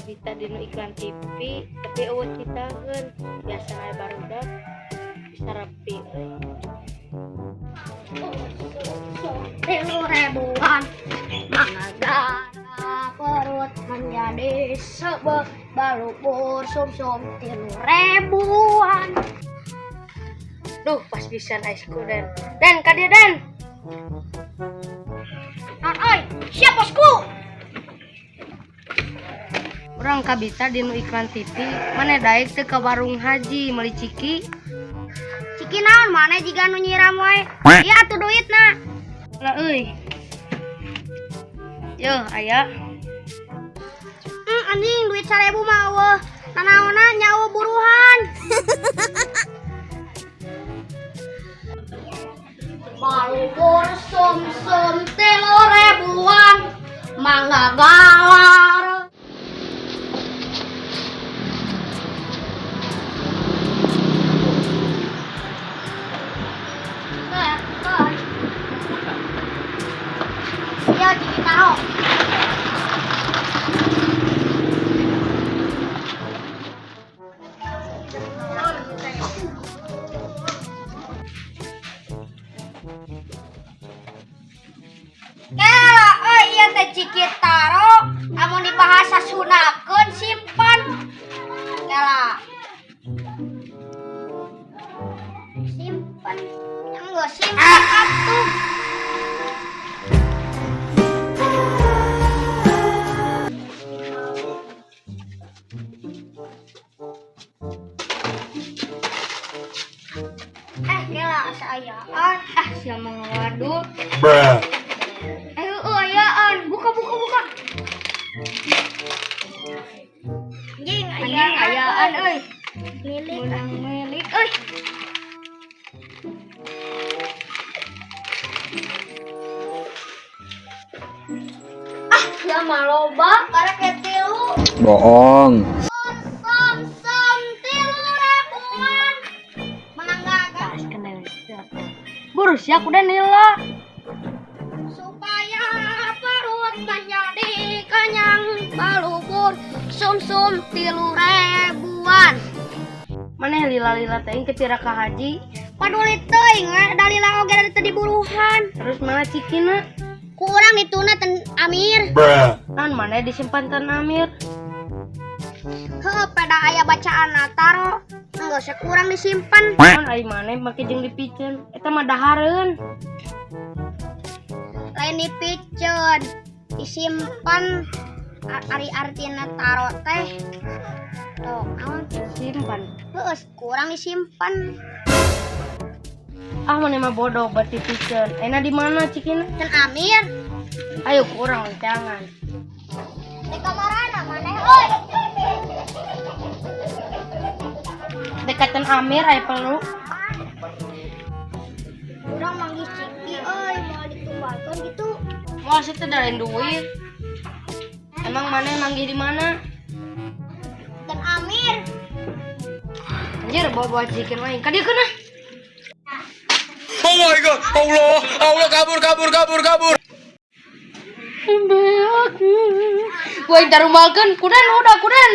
kabita dinu iklan TV tapi eueuh citakeun biasa aya barudak bisa rapi ribuan managara perut menjadi sebab balubur sumsum 3.000-an. duh pas pisan aisku dan kadia dan Oi, siap bosku. urang kabita dinu iklan TV mana daek teu ka warung haji meuli ciki Ciki naon mana jiga nu nyiram wae? Ieu atuh duitna. lah euy yo aya Anjing duit 1.000 mah eueuh. Nanaonna nyawa buruhan. Balubur sumsum 3.000-an mangga galar. Yo Ciki taro. Kela ieu teh Ciki taro, amun di bahasa Sundakeun simpan. Kela. Simpan. Yang enggak simpan atuh. Kela saayaan. sia mangwaduh Ayo ayaan, buka. Anjing ayaan euy milik. menang milik euy Ya maloba karek ketilu. Bohong. Som 3.000-an. Menang gagal buru sia kuda nila supaya perut menjadi kenyang balubur sumsum 3.000-an. maneh lila-lila teh ke pira ka haji Paduli teuing we dalila oge dari tadi buruhan. terus mana cikina Kurang dituna ten Amir. kan mana disimpan tan Amir Heuh pada aya bacaan taro. Enggak usah kurang disimpan. kan ai maneh make jeung dipikeun eta mah dahareun Lain dipiceun, disimpan. Ari artina taro teh. Tuh, awan simpan heuh kurang disimpan. ah maneh mah bodoh berarti pikeun ena di mana cikina Ten Amir, ayo kurang jangan di kamarana maneh euy. dekatan Amir aya perlu Urang manggih Ciki euy, mau ditumbalkeun gitu. mau situ dalain duit emang maneh manggih di mana Ten Amir, anjir bawa cikin lain ka dieu keuna Oh my god. Allah kabur. Imbe aku. Gua intar rumalkeun kudan udah kudan.